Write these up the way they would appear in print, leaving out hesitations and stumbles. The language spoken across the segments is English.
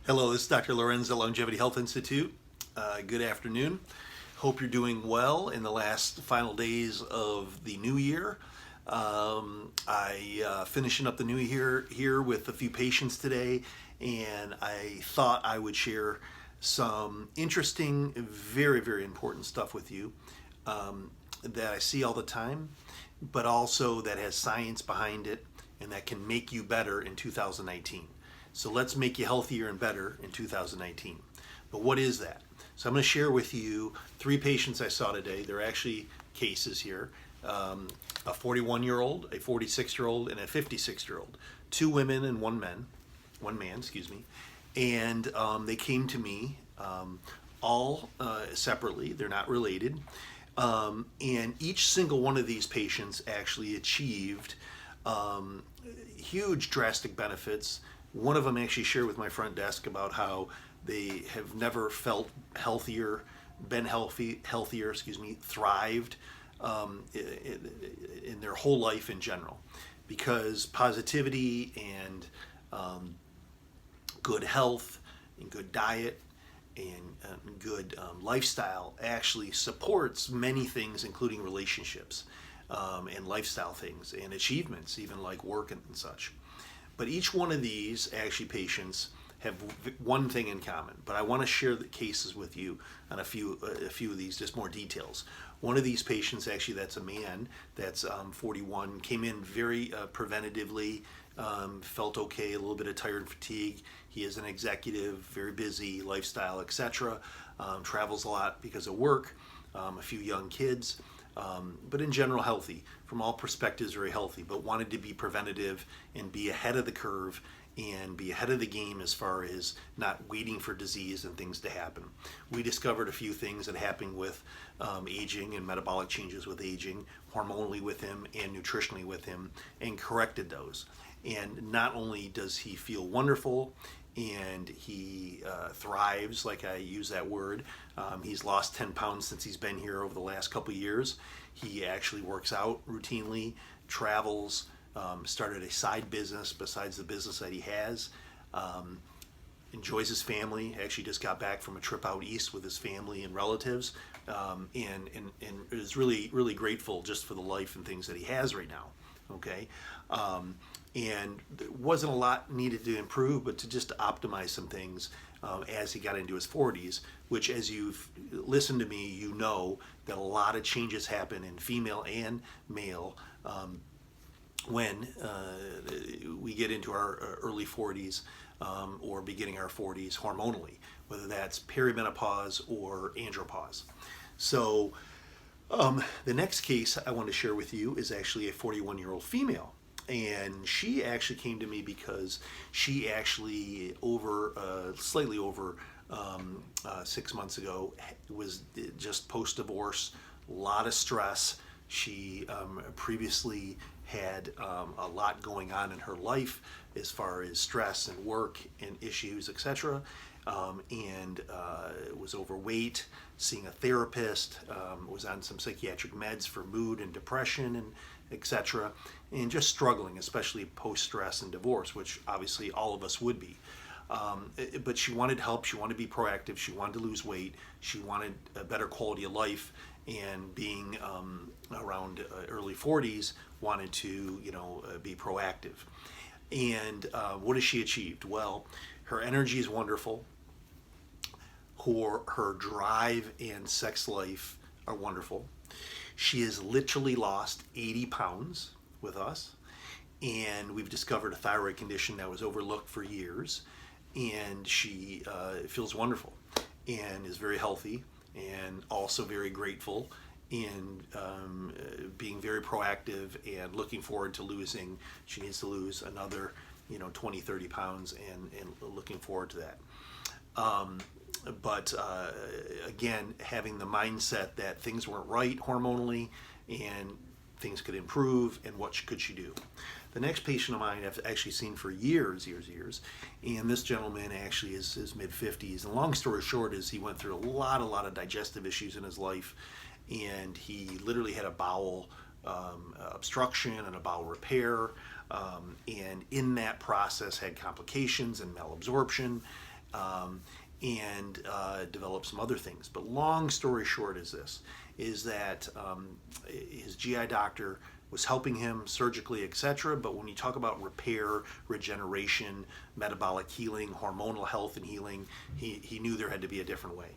Hello, this is Dr. Lewerenz at Longevity Health Institute. Good afternoon. Hope you're doing well in the last final days of the new year. Finishing up the new year here with a few patients today, and I thought I would share some interesting, very, very important stuff with you that I see all the time, but also that has science behind it and that can make you better in 2019. So let's make you healthier and better in 2019. But what is that? So I'm going to share with you 3 patients I saw today. They're actually cases here. A 41-year-old, a 46-year-old, and a 56-year-old. 2 women and 1 man, And they came to me all separately. They're not related. And each single one of these patients actually achieved huge drastic benefits. One of them actually shared with my front desk about how they have never felt healthier, been healthier, thrived in their whole life in general, because positivity and good health and good diet and good lifestyle actually supports many things, including relationships and lifestyle things and achievements, even like work and such. But each one of these actually patients have one thing in common. But I want to share the cases with you on a few of these, just more details. One of these patients, actually, that's a man that's 41, came in very preventatively, felt okay, a little bit of tired and fatigue. He is an executive, very busy lifestyle, etc. Travels a lot because of work, a few young kids. But in general healthy, from all perspectives very healthy, but wanted to be preventative and be ahead of the curve and be ahead of the game as far as not waiting for disease and things to happen. We discovered a few things that happened with aging and metabolic changes with aging, hormonally with him and nutritionally with him, and corrected those. And not only does he feel wonderful and he thrives, like I use that word. He's lost 10 pounds since he's been here over the last couple of years. He actually works out routinely, travels, started a side business besides the business that he has, enjoys his family, actually just got back from a trip out east with his family and relatives, and is really, really grateful just for the life and things that he has right now, okay? And there wasn't a lot needed to improve, but to just optimize some things as he got into his 40s, which, as you've listened to me, you know that a lot of changes happen in female and male when we get into our early 40s or beginning our 40s hormonally, whether that's perimenopause or andropause. So the next case I want to share with you is actually a 41-year-old female. And she actually came to me because she actually slightly over 6 months ago was just post-divorce, a lot of stress. She previously had a lot going on in her life as far as stress and work and issues, etc. And was overweight, seeing a therapist, was on some psychiatric meds for mood and depression and etc. And just struggling, especially post-stress and divorce, which obviously all of us would be. But she wanted help, she wanted to be proactive, she wanted to lose weight, she wanted a better quality of life, and being around early 40s, wanted to be proactive. And what has she achieved? Well, her energy is wonderful, her drive and sex life are wonderful. She has literally lost 80 pounds with us, and we've discovered a thyroid condition that was overlooked for years, and she feels wonderful and is very healthy and also very grateful and being very proactive and looking forward to losing. She needs to lose another 20, 30 pounds and looking forward to that. But again, having the mindset that things weren't right hormonally and things could improve, and what could she do? The next patient of mine I've actually seen for years, and this gentleman actually is his mid-50s. And long story short is he went through a lot of digestive issues in his life, and he literally had a bowel obstruction and a bowel repair, and in that process had complications and malabsorption, um, and developed some other things. But long story short is that his GI doctor was helping him surgically, etc. But when you talk about repair, regeneration, metabolic healing, hormonal health and healing, he knew there had to be a different way.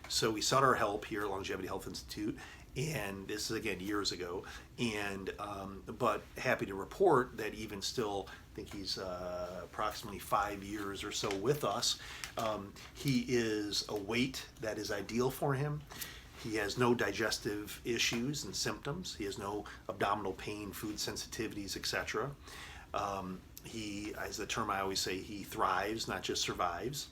So we sought our help here at Longevity Health Institute, and this is again years ago. And but happy to report that even still, I think he's approximately 5 years or so with us. He is a weight that is ideal for him. He has no digestive issues and symptoms. He has no abdominal pain, food sensitivities, etc. He, as the term I always say, he thrives, not just survives.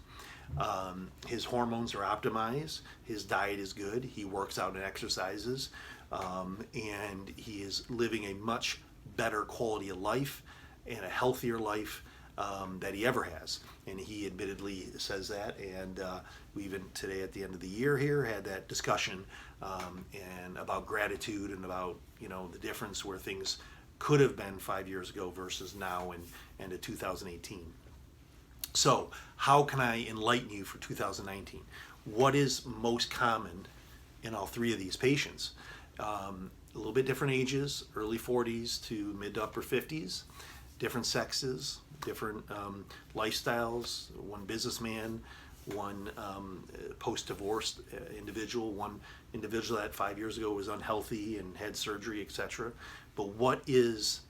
His hormones are optimized. His diet is good. He works out and exercises. And he is living a much better quality of life and a healthier life that he ever has. And he admittedly says that. And we even today at the end of the year here had that discussion and about gratitude and about, you know, the difference where things could have been 5 years ago versus now and to 2018. So how can I enlighten you for 2019? What is most common in all three of these patients? A little bit different ages, early 40s to mid to upper 50s, different sexes, different lifestyles, one businessman, one post-divorced individual, one individual that 5 years ago was unhealthy and had surgery, etc. But what is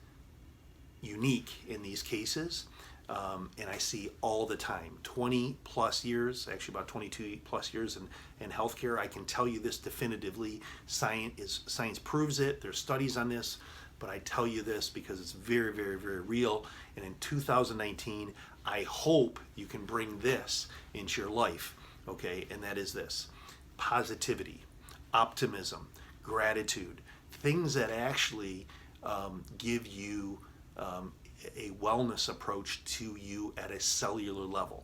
unique in these cases, and I see all the time, 20 plus years, actually about 22 plus years in healthcare, I can tell you this definitively. Science proves it. There's studies on this, but I tell you this because it's very, very, very real. And in 2019, I hope you can bring this into your life, okay? And that is this: positivity, optimism, gratitude, things that actually give you a wellness approach to you at a cellular level.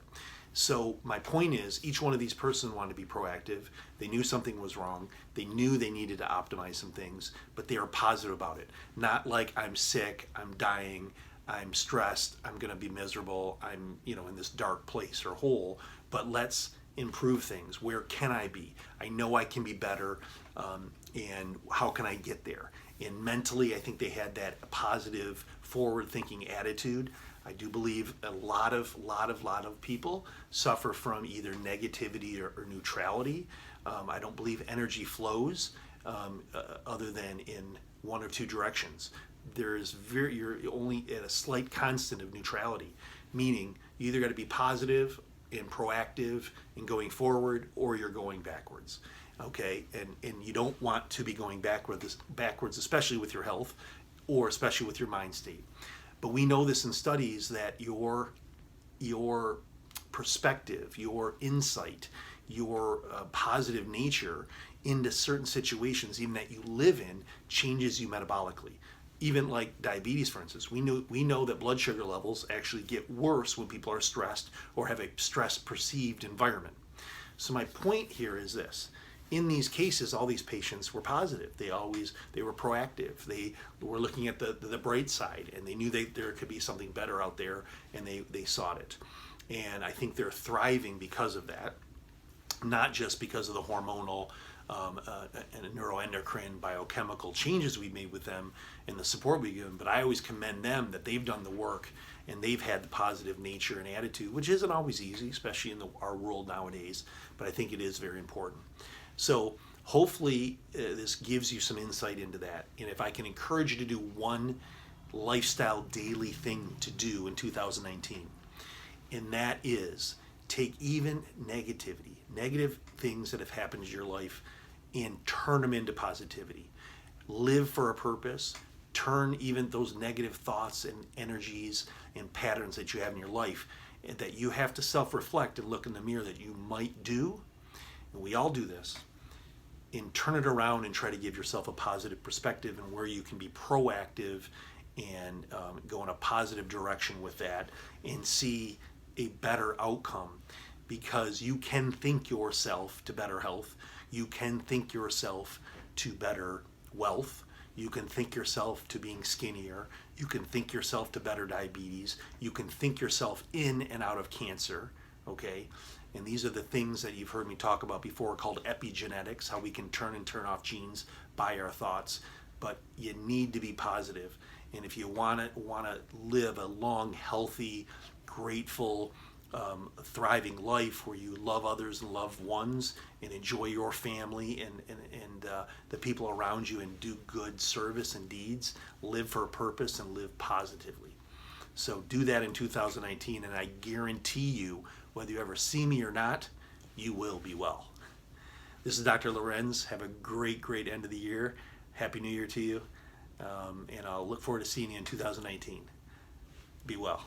So my point is, each one of these persons wanted to be proactive. They knew something was wrong. They knew they needed to optimize some things, but they are positive about it. Not like, I'm sick, I'm dying, I'm stressed, I'm going to be miserable, I'm, you know, in this dark place or hole, but let's improve things. Where can I be? I know I can be better, and how can I get there? And mentally, I think they had that positive, forward-thinking attitude. I do believe a lot of people suffer from either negativity or neutrality. I don't believe energy flows other than in one or two directions. You're only at a slight constant of neutrality, meaning you either got to be positive and proactive and going forward, or you're going backwards. Okay, and you don't want to be going backwards, especially with your health, or especially with your mind state. But we know this in studies that your perspective, your insight, your positive nature into certain situations, even that you live in, changes you metabolically. Even like diabetes, for instance, we know that blood sugar levels actually get worse when people are stressed or have a stress perceived environment. So my point here is this: in these cases, all these patients were positive. They were proactive. They were looking at the bright side, and they knew there could be something better out there, and they sought it. And I think they're thriving because of that, not just because of the hormonal and neuroendocrine biochemical changes we made with them and the support we give them, but I always commend them that they've done the work and they've had the positive nature and attitude, which isn't always easy, especially in our world nowadays, but I think it is very important. So hopefully this gives you some insight into that. And if I can encourage you to do one lifestyle daily thing to do in 2019, and that is take even negative things that have happened in your life, and turn them into positivity. Live for a purpose. Turn even those negative thoughts and energies and patterns that you have in your life, and that you have to self-reflect and look in the mirror that you might do, and we all do this, and turn it around and try to give yourself a positive perspective and where you can be proactive and go in a positive direction with that and see a better outcome, because you can think yourself to better health. You can think yourself to better wealth. You can think yourself to being skinnier. You can think yourself to better diabetes. You can think yourself in and out of cancer, okay? And these are the things that you've heard me talk about before called epigenetics, how we can turn and turn off genes by our thoughts. But you need to be positive. And if you want to live a long, healthy, grateful, thriving life where you love others and love ones and enjoy your family and the people around you and do good service and deeds, live for a purpose and live positively. So do that in 2019, and I guarantee you, whether you ever see me or not, you will be well. This is Dr. Lewerenz. Have a great, great end of the year. Happy New Year to you. And I'll look forward to seeing you in 2019. Be well.